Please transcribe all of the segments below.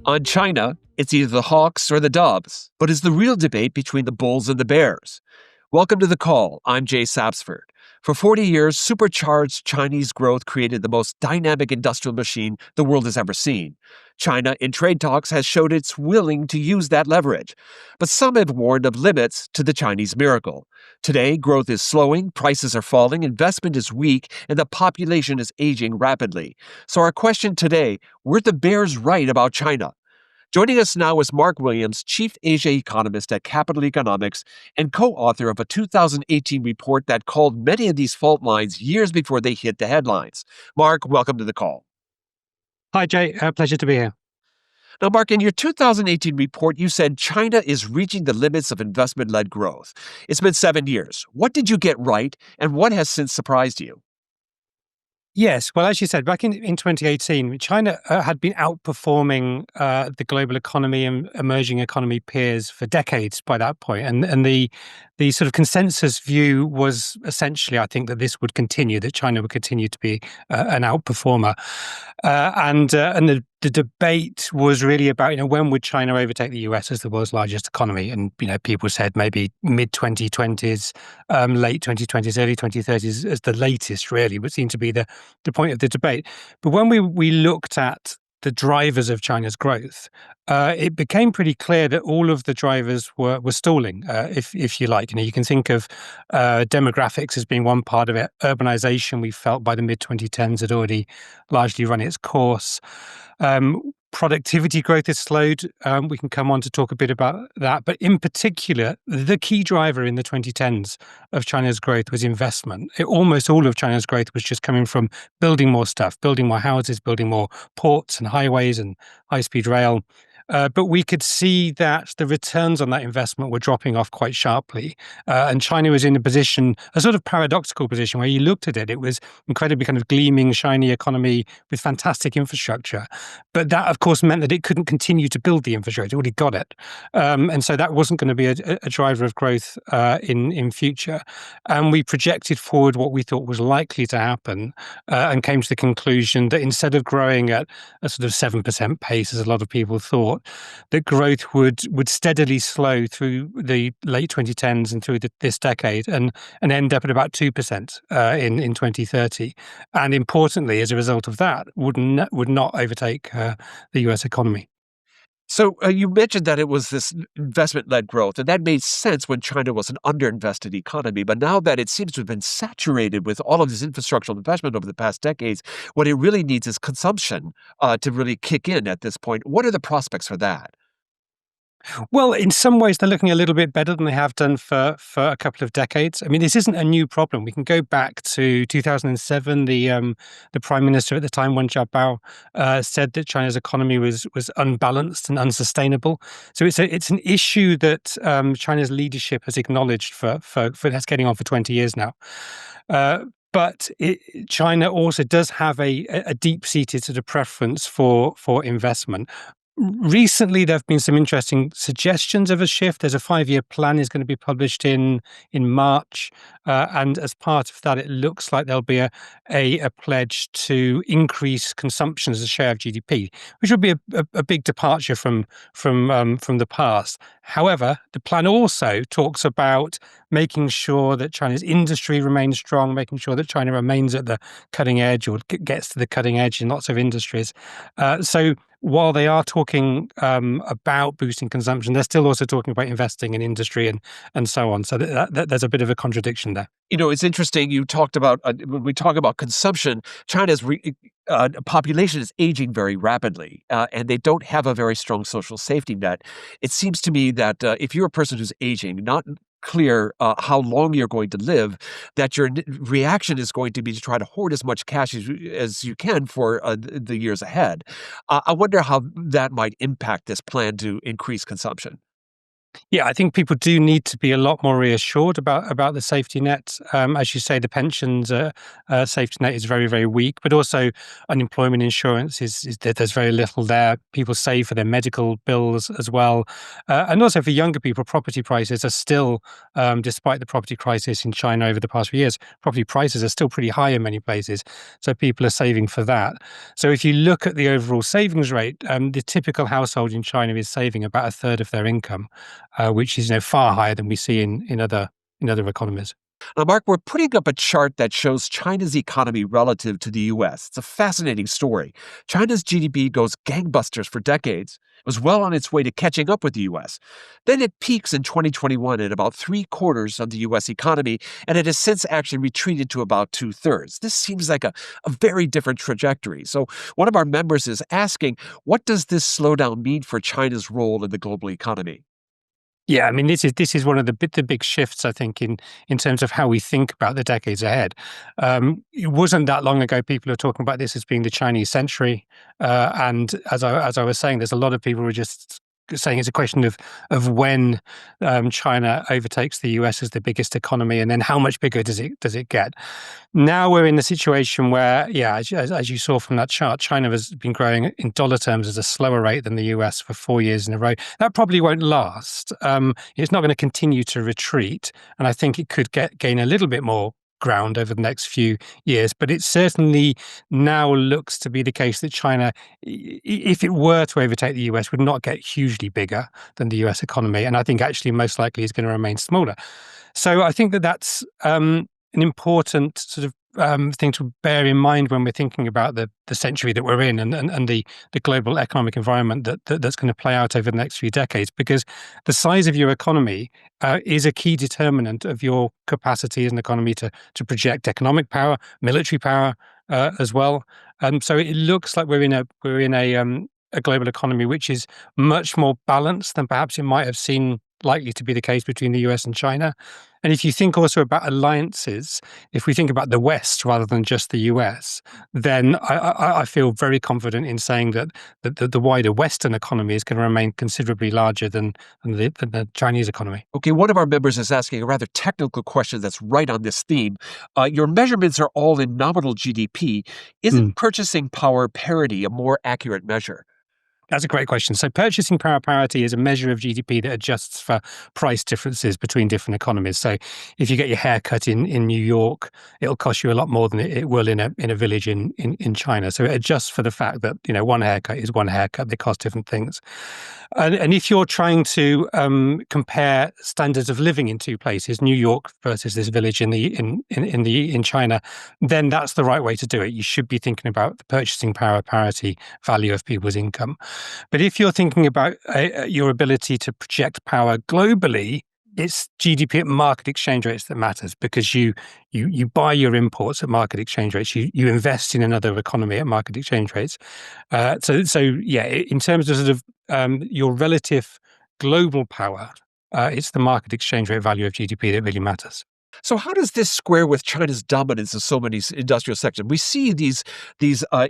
On China, it's either the hawks or the doves, but it's the real debate between the bulls and the bears. Welcome to The Call. I'm Jay Sapsford. For 40 years, supercharged Chinese growth created the most dynamic industrial machine the world has ever seen. China, in trade talks, has showed it's willing to use that leverage. But some have warned of limits to the Chinese miracle. Today, growth is slowing, prices are falling, investment is weak, and the population is aging rapidly. So our question today, were the bears right about China? Joining us now is Mark Williams, Chief Asia Economist at Capital Economics and co-author of a 2018 report that called many of these fault lines years before they hit the headlines. Mark, welcome to The Call. Hi, Jay. Pleasure to be here. Now, Mark, in your 2018 report, you said China is reaching the limits of investment-led growth. It's been 7 years. What did you get right, and what has since surprised you? Yes. Well, as you said, back in 2018, China had been outperforming the global economy and emerging economy peers for decades by that point. And the sort of consensus view was essentially, I think, that this would continue, that China would continue to be an outperformer. And the debate was really about, when would China overtake the US as the world's largest economy? And, people said maybe mid-2020s, late 2020s, early 2030s as the latest, really, would seem to be the point of the debate. But when we looked at the drivers of China's growth, it became pretty clear that all of the drivers were stalling, if you like. You can think of demographics as being one part of it. Urbanization, we felt by the mid-2010s, had already largely run its course. Productivity growth has slowed. We can come on to talk a bit about that. But in particular, the key driver in the 2010s of China's growth was investment. Almost all of China's growth was just coming from building more stuff, building more houses, building more ports and highways and high-speed rail. But we could see that the returns on that investment were dropping off quite sharply. And China was in a sort of paradoxical position where you looked at it, it was incredibly kind of gleaming, shiny economy with fantastic infrastructure. But that, of course, meant that it couldn't continue to build the infrastructure. It already got it. And so that wasn't going to be a driver of growth in future. And we projected forward what we thought was likely to happen and came to the conclusion that instead of growing at a sort of 7% pace, as a lot of people thought, that growth would steadily slow through the late 2010s and through this decade and end up at about 2% in 2030. And importantly, as a result of that, would not overtake the U.S. economy. So you mentioned that it was this investment-led growth, and that made sense when China was an underinvested economy. But now that it seems to have been saturated with all of this infrastructural investment over the past decades, what it really needs is consumption to really kick in at this point. What are the prospects for that? Well, in some ways, they're looking a little bit better than they have done for a couple of decades. I mean, this isn't a new problem. We can go back to 2007. The prime minister at the time, Wen Jiabao, said that China's economy was unbalanced and unsustainable. So it's an issue that China's leadership has acknowledged for that's getting on for 20 years now. But China also does have a deep-seated sort of preference for investment. Recently, there have been some interesting suggestions of a shift. There's a 5-year plan is going to be published in March. And as part of that, it looks like there'll be a pledge to increase consumption as a share of GDP, which would be a big departure from the past. However, the plan also talks about making sure that China's industry remains strong, making sure that China remains at the cutting edge or gets to the cutting edge in lots of industries. So while they are talking about boosting consumption, they're still also talking about investing in industry and so on. So there's a bit of a contradiction there. It's interesting. You talked about when we talk about consumption, China's population is aging very rapidly, and they don't have a very strong social safety net. It seems to me that if you're a person who's aging, not clear how long you're going to live, that your reaction is going to be to try to hoard as much cash as you can for the years ahead. I wonder how that might impact this plan to increase consumption. Yeah, I think people do need to be a lot more reassured about the safety net. As you say, the pensions safety net is very, very weak, but also unemployment insurance is there's very little there. People save for their medical bills as well, and also for younger people, property prices are still, despite the property crisis in China over the past few years, property prices are still pretty high in many places. So people are saving for that. So if you look at the overall savings rate, the typical household in China is saving about a third of their income, which is far higher than we see in other economies. Now, Mark, we're putting up a chart that shows China's economy relative to the U.S. It's a fascinating story. China's GDP goes gangbusters for decades. It was well on its way to catching up with the U.S. Then it peaks in 2021 at about three-quarters of the U.S. economy, and it has since actually retreated to about two-thirds. This seems like a very different trajectory. So one of our members is asking, what does this slowdown mean for China's role in the global economy? Yeah, I mean, this is one of the big shifts, I think, in terms of how we think about the decades ahead. It wasn't that long ago people were talking about this as being the Chinese century, and as I was saying, there's a lot of people who are just saying it's a question of when China overtakes the US as the biggest economy, and then how much bigger does it get? Now we're in the situation where, yeah, as you saw from that chart, China has been growing in dollar terms at a slower rate than the US for 4 years in a row. That probably won't last. It's not going to continue to retreat, and I think it could gain a little bit more ground over the next few years. But it certainly now looks to be the case that China, if it were to overtake the US, would not get hugely bigger than the US economy, and I think actually most likely is going to remain smaller. So I think that's an important sort of thing to bear in mind when we're thinking about the century that we're in, and the global economic environment that's going to play out over the next few decades, because the size of your economy is a key determinant of your capacity as an economy to project economic power, military power as well. So it looks like we're in a global economy which is much more balanced than perhaps it might have seemed likely to be the case between the US and China. And if you think also about alliances, if we think about the West rather than just the US, then I feel very confident in saying that the wider Western economy is going to remain considerably larger than the Chinese economy. Okay, one of our members is asking a rather technical question that's right on this theme. Your measurements are all in nominal GDP. Isn't purchasing power parity a more accurate measure? That's a great question. So purchasing power parity is a measure of GDP that adjusts for price differences between different economies. So if you get your hair cut in New York, it'll cost you a lot more than it will in a village in China. So it adjusts for the fact that, one haircut is one haircut. They cost different things. And if you're trying to compare standards of living in two places, New York versus this village in China, then that's the right way to do it. You should be thinking about the purchasing power parity value of people's income. But if you're thinking about your ability to project power globally, it's GDP at market exchange rates that matters, because you buy your imports at market exchange rates. You invest in another economy at market exchange rates. So yeah, in terms of sort of your relative global power, it's the market exchange rate value of GDP that really matters. So how does this square with China's dominance in so many industrial sectors? We see these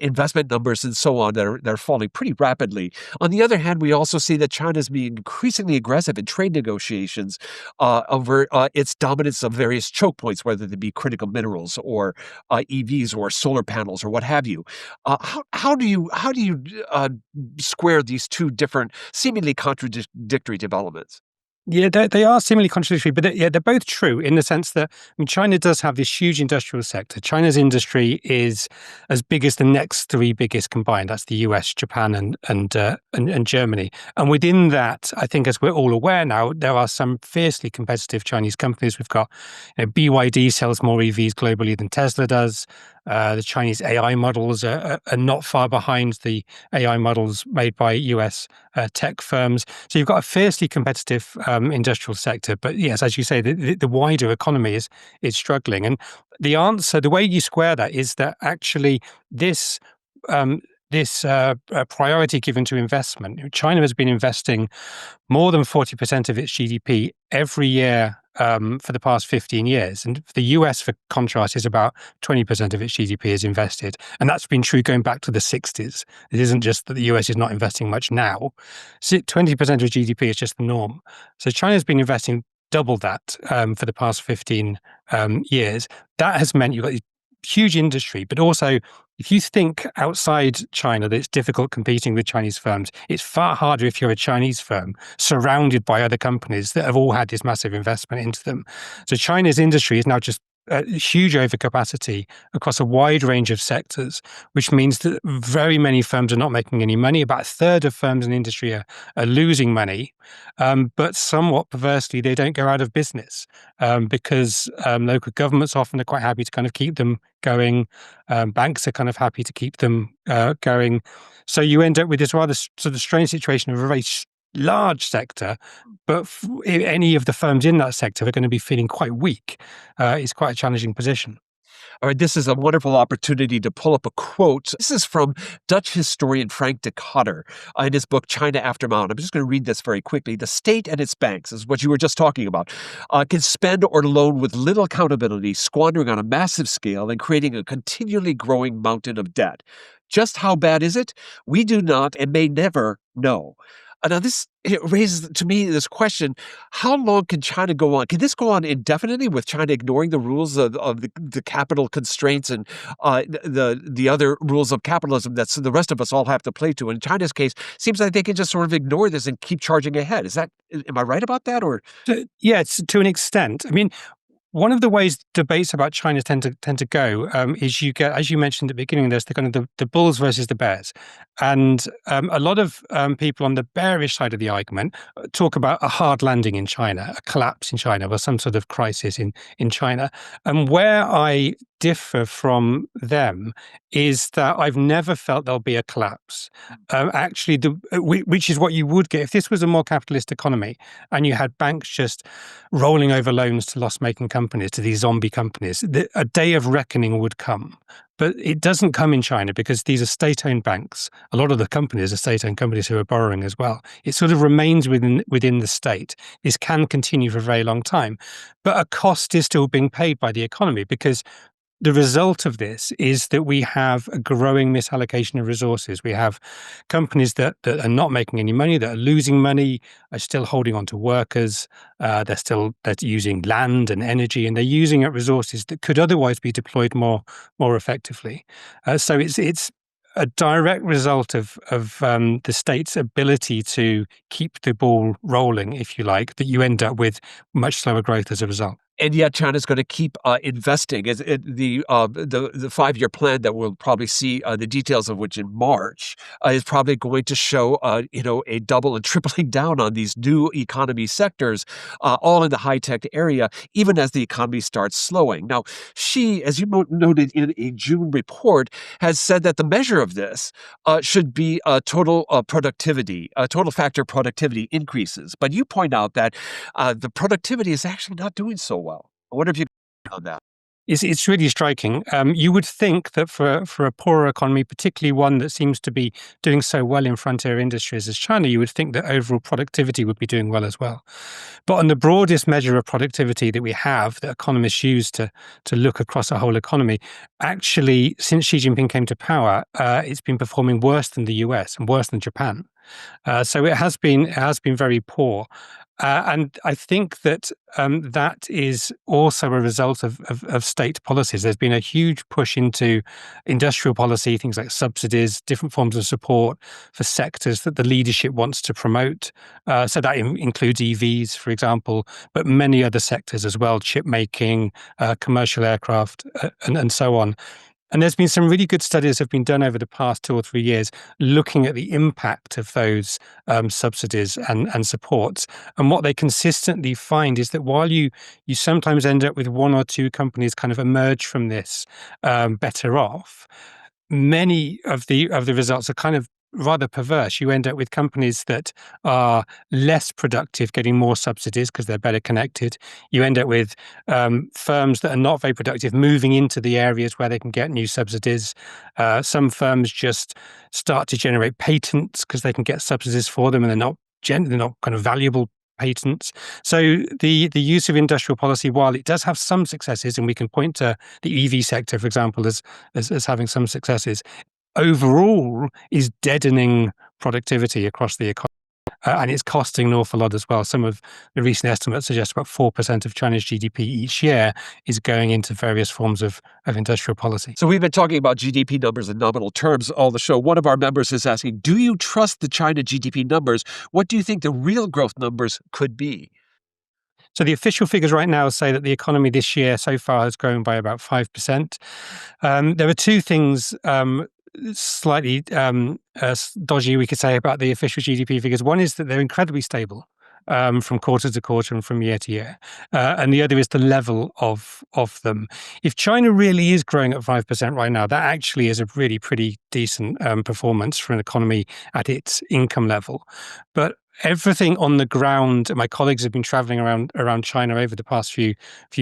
investment numbers and so on that are falling pretty rapidly. On the other hand, we also see that China is being increasingly aggressive in trade negotiations over its dominance of various choke points, whether they be critical minerals or EVs or solar panels or what have you. How do you square these two different, seemingly contradictory developments? Yeah, they are seemingly contradictory, but they're both true in the sense that, I mean, China does have this huge industrial sector. China's industry is as big as the next three biggest combined. That's the US, Japan, and Germany. And within that, I think, as we're all aware now, there are some fiercely competitive Chinese companies. We've got BYD sells more EVs globally than Tesla does. The Chinese AI models are not far behind the AI models made by US tech firms. So you've got a fiercely competitive industrial sector. But yes, as you say, the wider economy is struggling. And the answer, the way you square that, is that actually this priority given to investment. China has been investing more than 40% of its GDP every year for the past 15 years. And the US, for contrast, is about 20% of its GDP is invested. And that's been true going back to the 60s. It isn't just that the US is not investing much now. 20% of GDP is just the norm. So China's been investing double that for the past 15 years. That has meant you've got huge industry, but also if you think outside China that it's difficult competing with Chinese firms, it's far harder if you're a Chinese firm surrounded by other companies that have all had this massive investment into them. So China's industry is now just a huge overcapacity across a wide range of sectors, which means that very many firms are not making any money. About a third of firms in industry are losing money, but somewhat perversely, they don't go out of business because local governments often are quite happy to kind of keep them going. Banks are kind of happy to keep them going. So you end up with this rather sort of strange situation of a very large sector, but any of the firms in that sector are going to be feeling quite weak. It's quite a challenging position. All right, this is a wonderful opportunity to pull up a quote. This is from Dutch historian Frank de Cotter in his book, China After Mao. I'm just going to read this very quickly. The state and its banks, is what you were just talking about, can spend or loan with little accountability, squandering on a massive scale and creating a continually growing mountain of debt. Just how bad is it? We do not and may never know. Now, it raises to me this question: how long can China go on? Can this go on indefinitely with China ignoring the rules of the capital constraints and the other rules of capitalism that the rest of us all have to play to? In China's case, seems like they can just sort of ignore this and keep charging ahead. Am I right about that? Or yeah, it's to an extent. I mean, one of the ways debates about China tend to go is you get, as you mentioned at the beginning, there's the kind of the bulls versus the bears, and a lot of people on the bearish side of the argument talk about a hard landing in China, a collapse in China, or some sort of crisis in China. And where I differ from them is that I've never felt there'll be a collapse. Actually, which is what you would get if this was a more capitalist economy and you had banks just rolling over loans to loss-making companies, to these zombie companies. A day of reckoning would come. But it doesn't come in China because these are state-owned banks. A lot of the companies are state-owned companies who are borrowing as well. It sort of remains within the state. This can continue for a very long time. But a cost is still being paid by the economy because the result of this is that we have a growing misallocation of resources. We have companies that are not making any money, that are losing money, are still holding on to workers. They're using land and energy, and they're using up resources that could otherwise be deployed more effectively. So it's a direct result of the state's ability to keep the ball rolling, if you like, that you end up with much slower growth as a result. And yet China's going to keep investing. The 5-year plan that we'll probably see the details of which in March is probably going to show a double and tripling down on these new economy sectors, all in the high-tech area, even as the economy starts slowing. Now, she, as you noted in a June report, has said that the measure of this should be total productivity, total factor productivity increases. But you point out that the productivity is actually not doing so well. I wonder if you can comment on that. It's really striking. You would think that for a poorer economy, particularly one that seems to be doing so well in frontier industries as China, you would think that overall productivity would be doing well as well. But on the broadest measure of productivity that we have, that economists use to look across a whole economy, actually, since Xi Jinping came to power, it's been performing worse than the US and worse than Japan. So it has been very poor. And I think that that is also a result of state policies. There's been a huge push into industrial policy, things like subsidies, different forms of support for sectors that the leadership wants to promote. So that includes EVs, for example, but many other sectors as well, chip making, commercial aircraft, and so on. And there's been some really good studies that have been done over the past 2 or 3 years looking at the impact of those subsidies and supports. And what they consistently find is that while you sometimes end up with 1 or 2 companies kind of emerge from this better off, many of the results are kind of rather perverse. You end up with companies that are less productive getting more subsidies because they're better connected. You end up with firms that are not very productive moving into the areas where they can get new subsidies. Some firms just start to generate patents because they can get subsidies for them, and they're not kind of valuable patents. So the use of industrial policy, while it does have some successes, and we can point to the EV sector, for example, as having some successes, overall is deadening productivity across the economy. And it's costing an awful lot as well. Some of the recent estimates suggest about 4% of China's GDP each year is going into various forms of industrial policy. So we've been talking about GDP numbers in nominal terms all the show. One of our members is asking, do you trust the China GDP numbers? What do you think the real growth numbers could be? So the official figures right now say that the economy this year so far has grown by about 5%. There are two things slightly dodgy, we could say, about the official GDP figures. One is that they're incredibly stable from quarter to quarter and from year to year. And the other is the level of them. If China really is growing at 5% right now, that actually is a really pretty decent performance for an economy at its income level. But everything on the ground, my colleagues have been traveling around China over the past few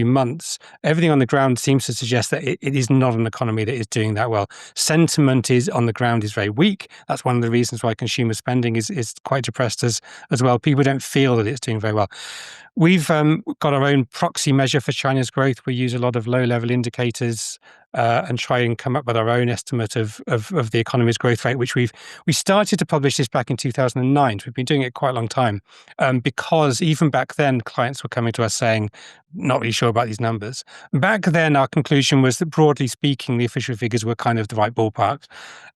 months. Everything on the ground seems to suggest that it is not an economy that is doing that well. Sentiment is on the ground is very weak. That's one of the reasons why consumer spending is quite depressed as well. People don't feel that it's doing very well. We've got our own proxy measure for China's growth. We use a lot of low-level indicators and try and come up with our own estimate of the economy's growth rate, which we started to publish this back in 2009. So we've been doing it quite a long time because even back then, clients were coming to us saying, not really sure about these numbers. Back then, our conclusion was that broadly speaking, the official figures were kind of the right ballpark.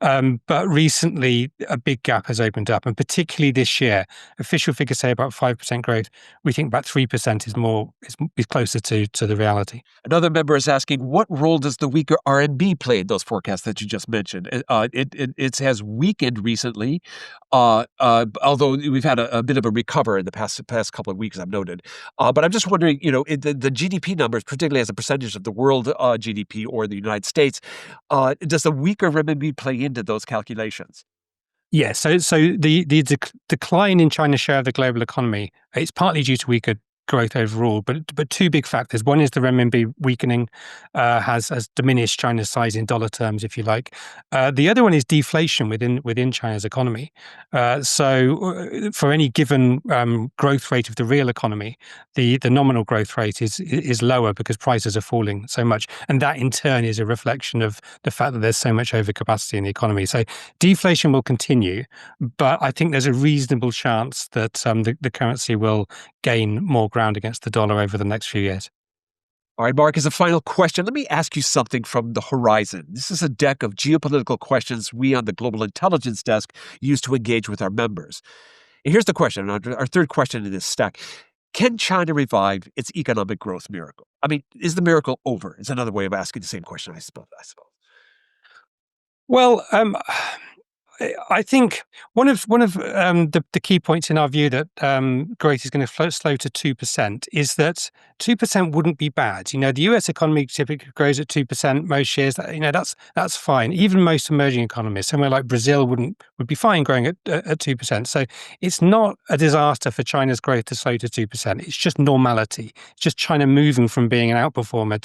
But recently, a big gap has opened up, and particularly this year, official figures say about 5% growth. We think about 3% is closer to the reality. Another member is asking, what role does the weaker RMB play in those forecasts that you just mentioned? It has weakened recently, although we've had a bit of a recover in the past couple of weeks, I've noted. But I'm just wondering, the GDP numbers, particularly as a percentage of the world GDP or the United States, does the weaker renminbi play into those calculations? Yeah, so the decline in China's share of the global economy, it's partly due to weaker growth overall, but two big factors. One is the renminbi weakening has diminished China's size in dollar terms, if you like. The other one is deflation within China's economy. So for any given growth rate of the real economy, the nominal growth rate is lower because prices are falling so much, and that in turn is a reflection of the fact that there's so much overcapacity in the economy. So deflation will continue, but I think there's a reasonable chance that the currency will gain more ground against the dollar over the next few years. All right, Mark, as a final question, let me ask you something from the horizon. This is a deck of geopolitical questions we on the Global Intelligence Desk use to engage with our members. And here's the question, our third question in this stack. Can China revive its economic growth miracle? I mean, is the miracle over? Is another way of asking the same question, I suppose. Well, I think one of the key points in our view that growth is going to slow to 2% is that 2% wouldn't be bad. The U.S. economy typically grows at 2% most years. That's fine. Even most emerging economies, somewhere like Brazil, would be fine growing at 2%. So it's not a disaster for China's growth to slow to 2%. It's just normality. It's just China moving from being an outperformer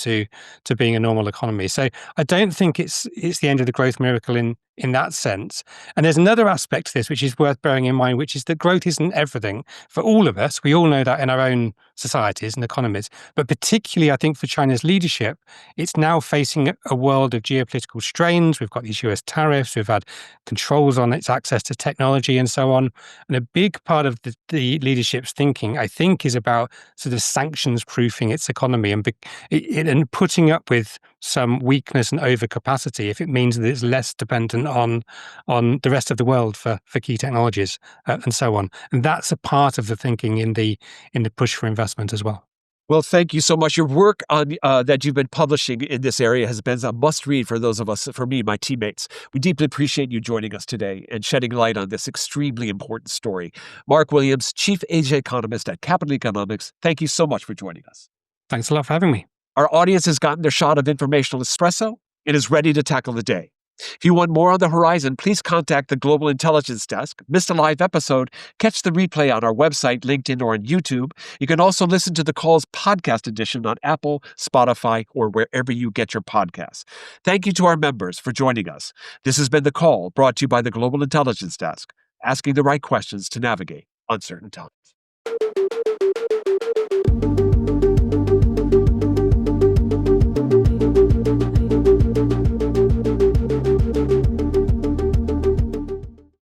to being a normal economy. So I don't think it's the end of the growth miracle in that sense. And there's another aspect to this which is worth bearing in mind, which is that growth isn't everything for all of us. We all know that in our own societies and economies. But particularly, I think, for China's leadership, it's now facing a world of geopolitical strains. We've got these US tariffs. We've had controls on its access to technology and so on. And a big part of the leadership's thinking, I think, is about sort of sanctions-proofing its economy and putting up with some weakness and overcapacity if it means that it's less dependent on the rest of the world for key technologies and so on. And that's a part of the thinking in the push for investment as well. Well, thank you so much. Your work on that you've been publishing in this area has been a must-read for those of us, for me, my teammates. We deeply appreciate you joining us today and shedding light on this extremely important story. Mark Williams, Chief Asia Economist at Capital Economics, thank you so much for joining us. Thanks a lot for having me. Our audience has gotten their shot of informational espresso and is ready to tackle the day. If you want more on the horizon, please contact the Global Intelligence Desk. Missed a live episode? Catch the replay on our website, LinkedIn, or on YouTube. You can also listen to the call's podcast edition on Apple, Spotify, or wherever you get your podcasts. Thank you to our members for joining us. This has been The Call, brought to you by the Global Intelligence Desk, asking the right questions to navigate uncertain times.